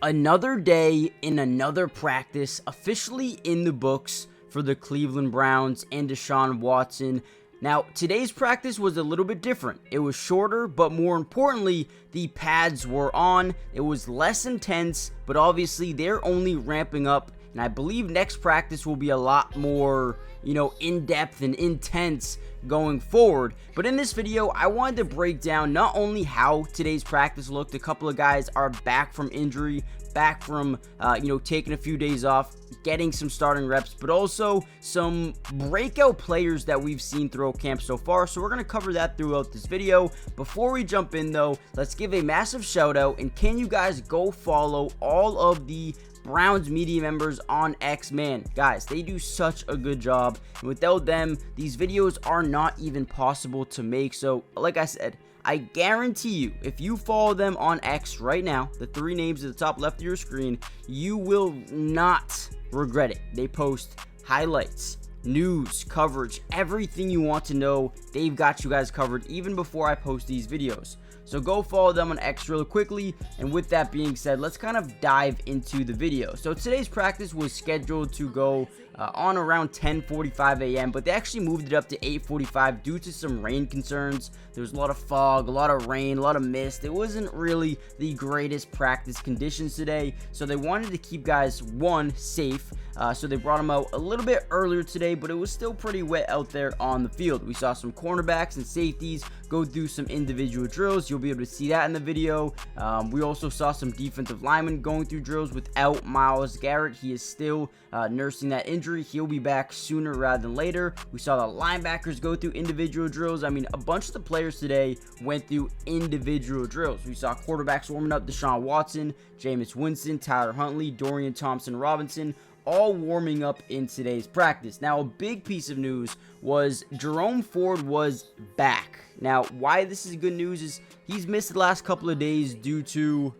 Another day in another practice officially in the books for the Cleveland Browns and DeShaun Watson. Now, today's practice was a little bit different. It was shorter, but more importantly, the pads were on. It was less intense, but obviously they're only ramping up. And I believe next practice will be a lot more, in-depth and intense going forward. But in this video, I wanted to break down not only how today's practice looked. A couple of guys are back from injury, back from, taking a few days off, getting some starting reps, but also some breakout players that we've seen throughout camp so far. So we're going to cover that throughout this video. Before we jump in though, let's give a massive shout out, and can you guys go follow all of the Browns media members on X? Man, guys, they do such a good job, and without them, these videos are not even possible to make. So like I said, I guarantee you, if you follow them on X right now, the three names at the top left of your screen, you will not regret it. They post highlights, news, coverage, everything you want to know. They've got you guys covered even before I post these videos. So go follow them on X real quickly. And with that being said, let's kind of dive into the video. So today's practice was scheduled to go on around 10:45 a.m., but they actually moved it up to 8:45 due to some rain concerns. There was a lot of fog, a lot of rain, a lot of mist. It wasn't really the greatest practice conditions today, so they wanted to keep guys, one, safe. So they brought them out a little bit earlier today, but it was still pretty wet out there on the field. We saw some cornerbacks and safeties go through some individual drills. You'll be able to see that in the video. We also saw some defensive linemen going through drills without Myles Garrett. He is still nursing that injury. He'll be back sooner rather than later. We saw the linebackers go through individual drills. I mean, a bunch of the players today went through individual drills. We saw quarterbacks warming up: DeShaun Watson, Jameis Winston, Tyler Huntley, Dorian Thompson-Robinson, all warming up in today's practice. Now, a big piece of news was Jerome Ford was back. Now, why this is good news is he's missed the last couple of days due to,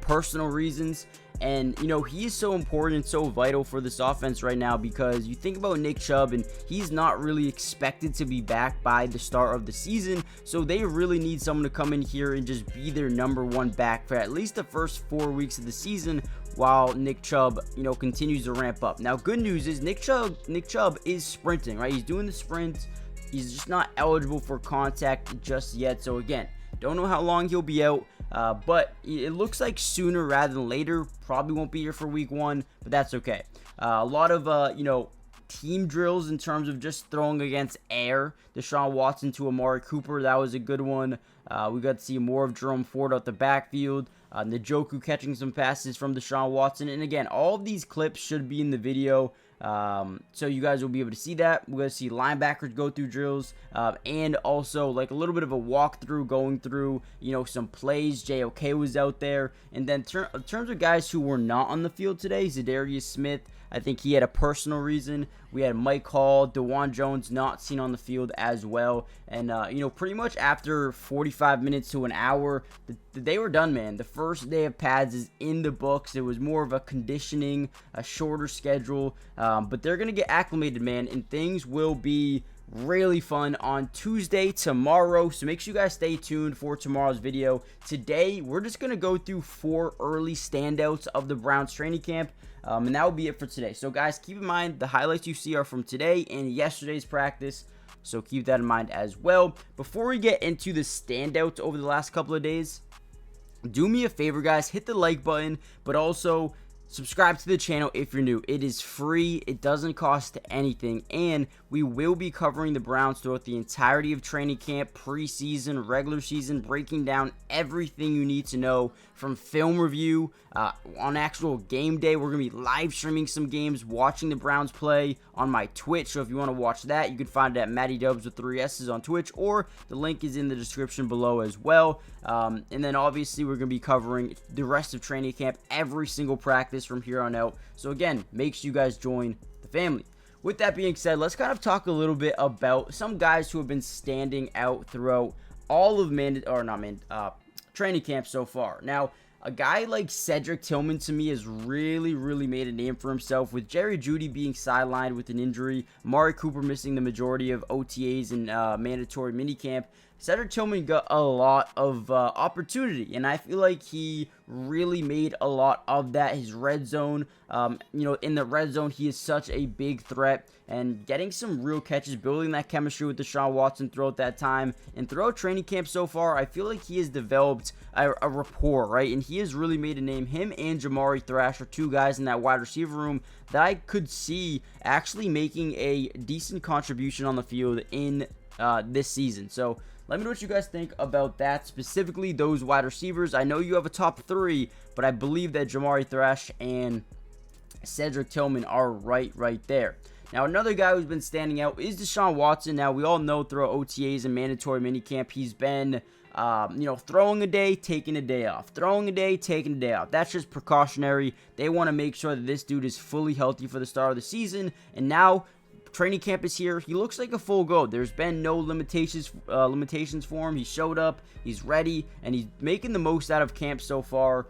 personal reasons. And, he is so important and so vital for this offense right now, because you think about Nick Chubb, and he's not really expected to be back by the start of the season. So they really need someone to come in here and just be their number one back for at least the first 4 weeks of the season, while Nick Chubb, continues to ramp up. Now, good news is Nick Chubb is sprinting, right? He's doing the sprint. He's just not eligible for contact just yet. So again, don't know how long he'll be out, but it looks like sooner rather than later. Probably won't be here for week 1, but that's okay. A lot of, team drills in terms of just throwing against air. DeShaun Watson to Amari Cooper, that was a good one. We got to see more of Jerome Ford out the backfield. Njoku catching some passes from DeShaun Watson. And again, all of these clips should be in the video, so you guys will be able to see that. We're going to see linebackers go through drills, and also like a little bit of a walkthrough going through, some plays. JOK was out there. And then in terms of guys who were not on the field today, Zadarius Smith, I think he had a personal reason. We had Mike Hall, DeJuan Jones not seen on the field as well. And, pretty much after 45 minutes to an hour, they were done, man. The first day of pads is in the books. It was more of a conditioning, a shorter schedule. But they're going to get acclimated, man, and things will be really fun on Tuesday, tomorrow. So make sure you guys stay tuned for tomorrow's video. Today, we're just going to go through 4 early standouts of the Browns training camp. And that will be it for today. So guys, keep in mind the highlights you see are from today and yesterday's practice. So keep that in mind as well. Before we get into the standouts over the last couple of days, do me a favor, guys. Hit the like button, but also subscribe to the channel if you're new. It is free. It doesn't cost anything. And we will be covering the Browns throughout the entirety of training camp, preseason, regular season, breaking down everything you need to know from film review. On actual game day, we're going to be live streaming some games, watching the Browns play on my Twitch. So if you want to watch that, you can find it at Matty Dubs with 3 S's on Twitch, or the link is in the description below as well. And then obviously we're going to be covering the rest of training camp, every single practice from here on out. So again, make sure you guys join the family. With that being said, let's kind of talk a little bit about some guys who have been standing out throughout all of training camp so far. Now, a guy like Cedric Tillman to me has really made a name for himself, with Jerry Jeudy being sidelined with an injury, Amari Cooper missing the majority of OTAs and mandatory minicamp. Cedric Tillman got a lot of opportunity, and I feel like he really made a lot of that. His red zone, in the red zone, he is such a big threat, and getting some real catches, building that chemistry with DeShaun Watson throughout that time, and throughout training camp so far, I feel like he has developed a rapport, right? And he has really made a name. Him and Jamari Thrash are two guys in that wide receiver room that I could see actually making a decent contribution on the field in this season. So let me know what you guys think about that, specifically those wide receivers. I know you have a top 3, but I believe that Jamari Thrash and Cedric Tillman are right there. Now, another guy who's been standing out is DeShaun Watson. Now, we all know throughout OTAs and mandatory minicamp, he's been, throwing a day, taking a day off. Throwing a day, taking a day off. That's just precautionary. They want to make sure that this dude is fully healthy for the start of the season. And now, training camp is here. He looks like a full go. There's been no limitations for him. He showed up. He's ready, and he's making the most out of camp so far.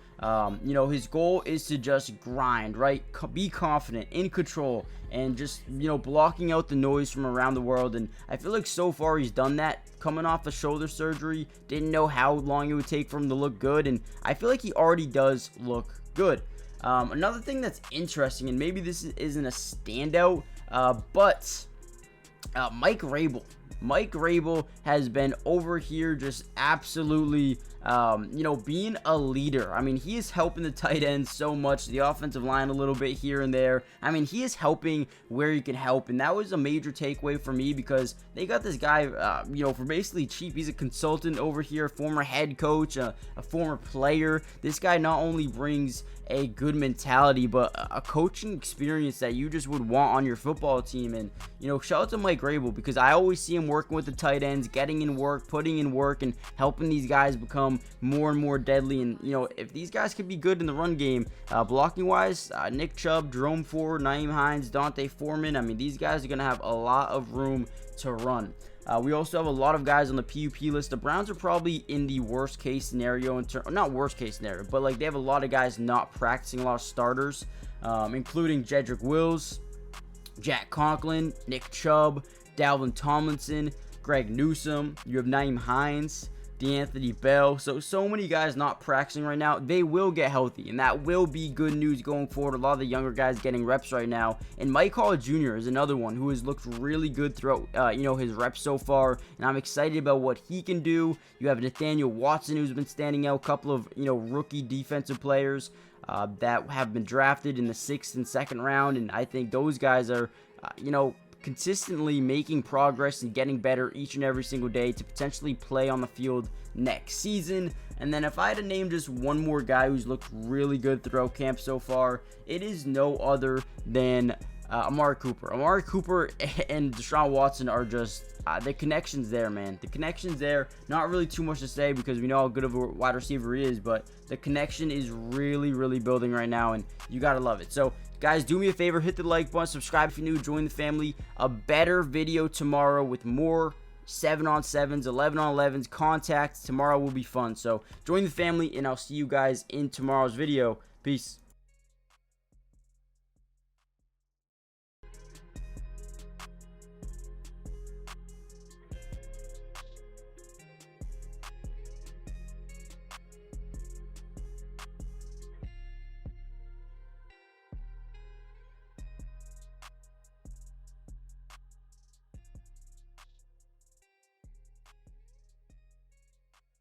His goal is to just grind, right? Be confident, in control, and just, blocking out the noise from around the world. And I feel like so far he's done that. Coming off the shoulder surgery, didn't know how long it would take for him to look good, and I feel like he already does look good. Another thing that's interesting, and maybe this isn't a standout, but Mike Rabel. Mike Rabel has been over here just absolutely, being a leader. I mean, he is helping the tight ends so much, the offensive line a little bit here and there. I mean, he is helping where he can help, and that was a major takeaway for me because they got this guy, for basically cheap. He's a consultant over here, former head coach, a former player. This guy not only brings a good mentality, but a coaching experience that you just would want on your football team. And, shout out to Mike Rabel because I always see him working with the tight ends, getting in work, putting in work, and helping these guys become more and more deadly. And, if these guys could be good in the run game, blocking wise, Nick Chubb, Jerome Ford, Nyheim Hines, Dante Foreman, I mean, these guys are going to have a lot of room to run. We also have a lot of guys on the PUP list. The Browns are probably in the worst case scenario, not worst case scenario, but like they have a lot of guys not practicing, a lot of starters, including Jedrick Wills, Jack Conklin, Nick Chubb, Dalvin Tomlinson, Greg Newsome. You have Nyheim Hines, DeAnthony Bell. So many guys not practicing right now. They will get healthy, and that will be good news going forward. A lot of the younger guys getting reps right now. And Mike Hall Jr. is another one who has looked really good throughout, his reps so far. And I'm excited about what he can do. You have Nathaniel Watson, who's been standing out. A couple of, rookie defensive players that have been drafted in the 6th and 2nd round. And I think those guys are, consistently making progress and getting better each and every single day to potentially play on the field next season. And then if I had to name just one more guy who's looked really good throughout camp so far, it is no other than Amari Cooper. Amari Cooper and DeShaun Watson are just, the connection's there, man. The connection's there. Not really too much to say because we know how good of a wide receiver he is, but the connection is really, really building right now, and you gotta love it. So, guys, do me a favor, hit the like button, subscribe if you're new, join the family. A better video tomorrow with more 7-on-7s, 11-on-11s, contacts. Tomorrow will be fun. So, join the family, and I'll see you guys in tomorrow's video. Peace.